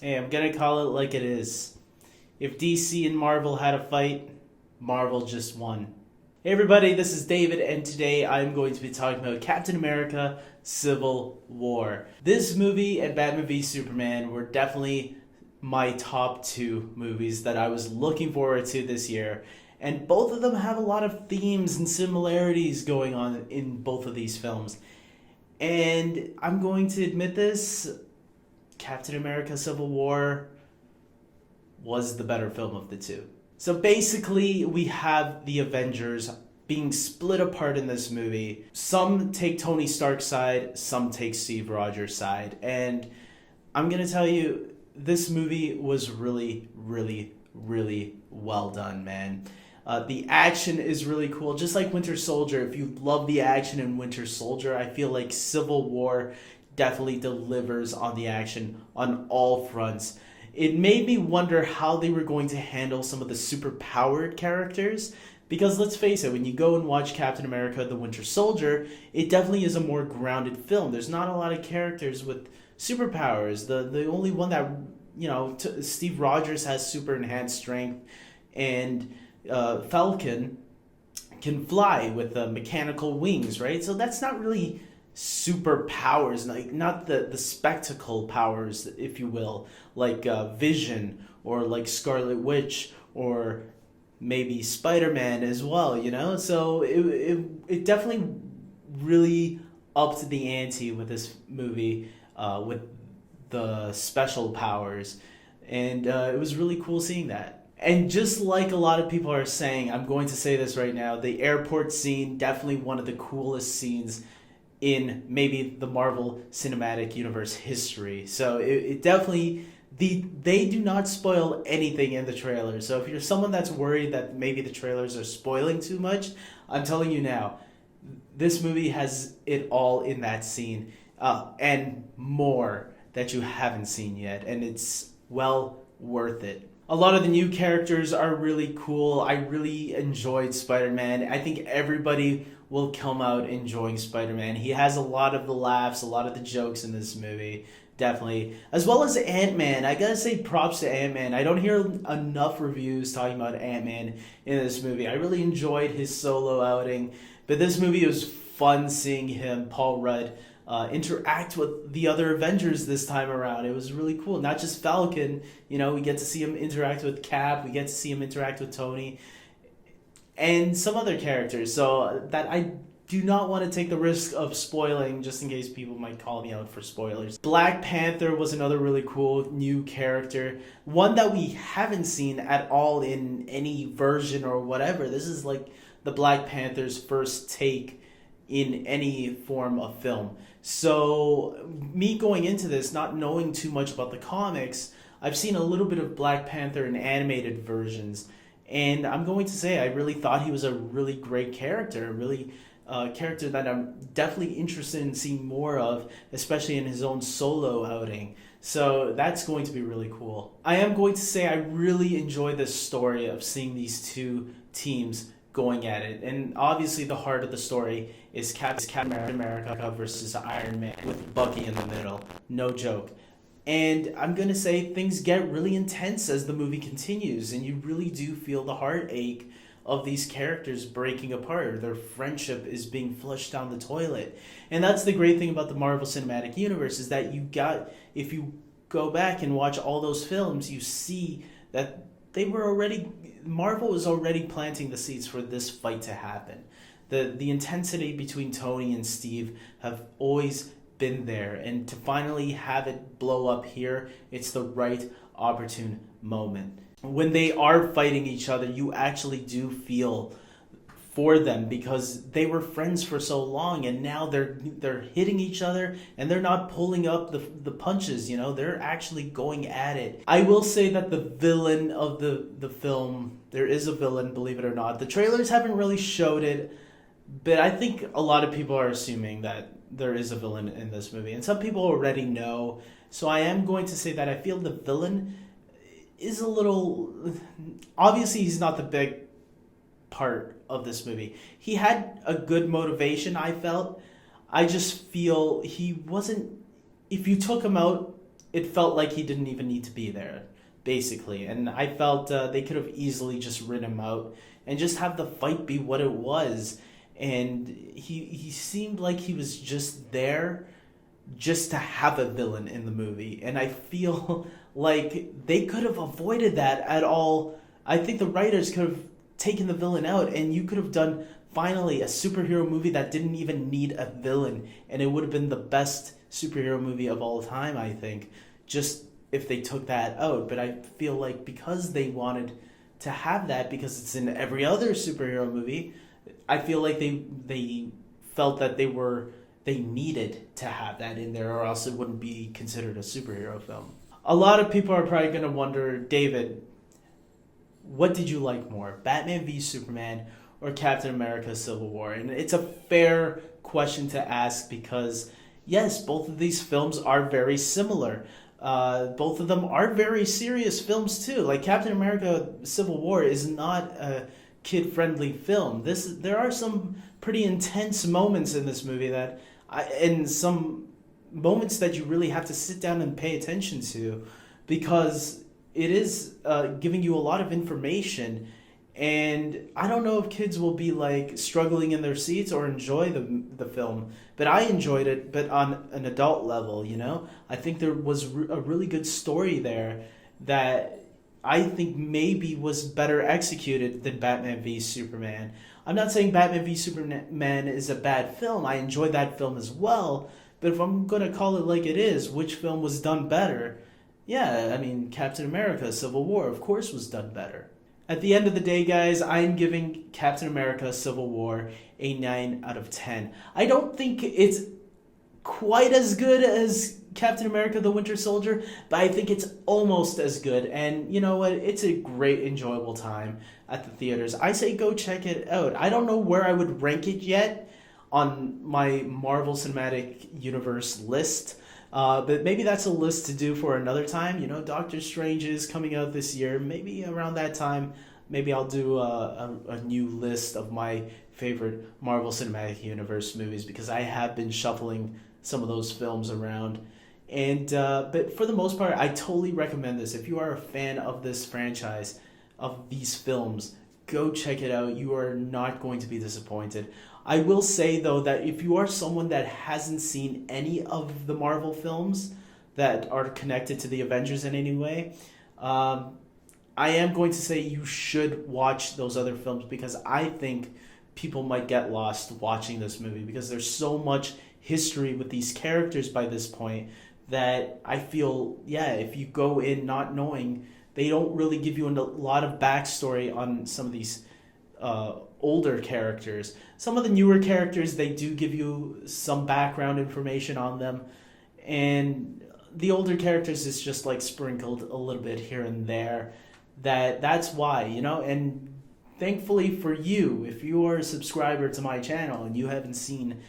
Hey, I'm gonna call it like it is. If DC and Marvel had a fight, Marvel just won. Hey everybody, this is David, and today I'm going to be talking about Captain America Civil War. This movie and Batman v Superman were definitely my top two movies that I was looking forward to this year. And both of them have a lot of themes and similarities going on in both of these films. And I'm going to admit this, Captain America Civil War was the better film of the two. So basically, we have the Avengers being split apart in this movie. Some take Tony Stark's side, some take Steve Rogers' side. And I'm going to tell you, this movie was really, really, really well done, man. The action is really cool. Just like Winter Soldier, if you love the action in Winter Soldier, I feel like Civil War definitely delivers on the action on all fronts. It made me wonder how they were going to handle some of the super powered characters. Because let's face it, when you go and watch Captain America the Winter Soldier, it definitely is a more grounded film. There's not a lot of characters with superpowers. The only one that, Steve Rogers has super enhanced strength, and Falcon can fly with mechanical wings, right? So that's not really superpowers, like not the spectacle powers, if you will, like Vision or like Scarlet Witch or maybe Spider-Man as well, you know? So it definitely really upped the ante with this movie, with the special powers. And it was really cool seeing that. And just like a lot of people are saying, I'm going to say this right now, the airport scene, definitely one of the coolest scenes in maybe the Marvel Cinematic Universe history. So it definitely, they do not spoil anything in the trailer. So if you're someone that's worried that maybe the trailers are spoiling too much, I'm telling you now, this movie has it all in that scene, and more that you haven't seen yet, and it's well worth it. A lot of the new characters are really cool. I really enjoyed Spider-Man. I think everybody will come out enjoying Spider-Man. He has a lot of the laughs, a lot of the jokes in this movie, definitely. As well as Ant-Man. I gotta say props to Ant-Man. I don't hear enough reviews talking about Ant-Man in this movie. I really enjoyed his solo outing. But this movie was fun seeing him, Paul Rudd, interact with the other Avengers this time around. It was really cool. Not just Falcon, we get to see him interact with Cap, we get to see him interact with Tony, and some other characters. So that I do not want to take the risk of spoiling, just in case people might call me out for spoilers. Black Panther was another really cool new character, one that we haven't seen at all in any version or whatever. This is like the Black Panther's first take in any form of film. So, me going into this, not knowing too much about the comics, I've seen a little bit of Black Panther in animated versions, and I'm going to say I really thought he was a really great character, a really character that I'm definitely interested in seeing more of, especially in his own solo outing. So that's going to be really cool. I am going to say I really enjoy this story of seeing these two teams going at it. And obviously, the heart of the story is Captain America versus Iron Man with Bucky in the middle. No joke. And I'm going to say things get really intense as the movie continues, and you really do feel the heartache of these characters breaking apart. Their friendship is being flushed down the toilet. And that's the great thing about the Marvel Cinematic Universe, is that if you go back and watch all those films, you see that Marvel was already planting the seeds for this fight to happen. The intensity between Tony and Steve have always been there, and to finally have it blow up here, it's the right opportune moment. When they are fighting each other, you actually do feel for them, because they were friends for so long, and now they're hitting each other, and they're not pulling up the punches. They're actually going at it. I will say that the villain of the film, there is a villain, believe it or not. The trailers haven't really showed it, but I think a lot of people are assuming that there is a villain in this movie, and some people already know. So I am going to say that I feel the villain is a little, obviously he's not the big part of this movie. He had a good motivation, I felt. I just feel he wasn't, if you took him out it felt like he didn't even need to be there, basically. And I felt they could have easily just written him out and just have the fight be what it was. And he seemed like he was just there just to have a villain in the movie. And I feel like they could have avoided that at all. I think the writers could have taken the villain out, and you could have done finally a superhero movie that didn't even need a villain, and it would have been the best superhero movie of all time, I think, just if they took that out. But I feel like because they wanted to have that, because it's in every other superhero movie, I feel like they felt that they needed to have that in there, or else it wouldn't be considered a superhero film. A lot of people are probably going to wonder, David, what did you like more, Batman v Superman or Captain America Civil War? And it's a fair question to ask because, yes, both of these films are very similar. Both of them are very serious films too. Like Captain America Civil War is not a kid-friendly film. There are some pretty intense moments in this movie and some moments that you really have to sit down and pay attention to, because it is giving you a lot of information. And I don't know if kids will be like struggling in their seats or enjoy the film, but I enjoyed it, but on an adult level, you know? I think there was a really good story there that I think maybe was better executed than Batman v Superman. I'm not saying Batman v Superman is a bad film. I enjoyed that film as well, but if I'm going to call it like it is, which film was done better? Yeah, I mean, Captain America Civil War, of course, was done better. At the end of the day, guys, I'm giving Captain America Civil War a 9 out of 10. I don't think it's quite as good as Captain America the Winter Soldier, but I think it's almost as good. And you know what? It's a great, enjoyable time at the theaters. I say go check it out. I don't know where I would rank it yet on my Marvel Cinematic Universe list. But maybe that's a list to do for another time. You know, Doctor Strange is coming out this year. Maybe around that time, maybe I'll do a new list of my favorite Marvel Cinematic Universe movies, because I have been shuffling some of those films around. And but for the most part, I totally recommend this. If you are a fan of this franchise, of these films, go check it out. You are not going to be disappointed. I will say, though, that if you are someone that hasn't seen any of the Marvel films that are connected to the Avengers in any way, I am going to say you should watch those other films, because I think people might get lost watching this movie, because there's so much history with these characters by this point that I feel, yeah, if you go in not knowing, they don't really give you a lot of backstory on some of these older characters. Some of the newer characters, they do give you some background information on them, and the older characters is just like sprinkled a little bit here and there. That's why, you know. And thankfully for you, if you are a subscriber to my channel and you haven't seen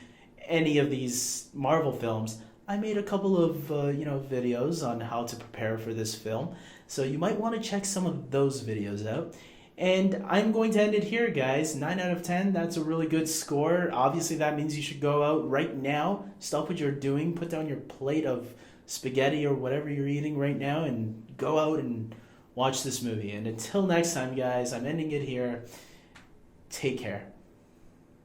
any of these Marvel films, I made a couple of videos on how to prepare for this film, so you might want to check some of those videos out. And I'm going to end it here, guys. 9 out of 10, that's a really good score. Obviously, that means you should go out right now, stop what you're doing, put down your plate of spaghetti or whatever you're eating right now, and go out and watch this movie. And until next time, guys, I'm ending it here. Take care.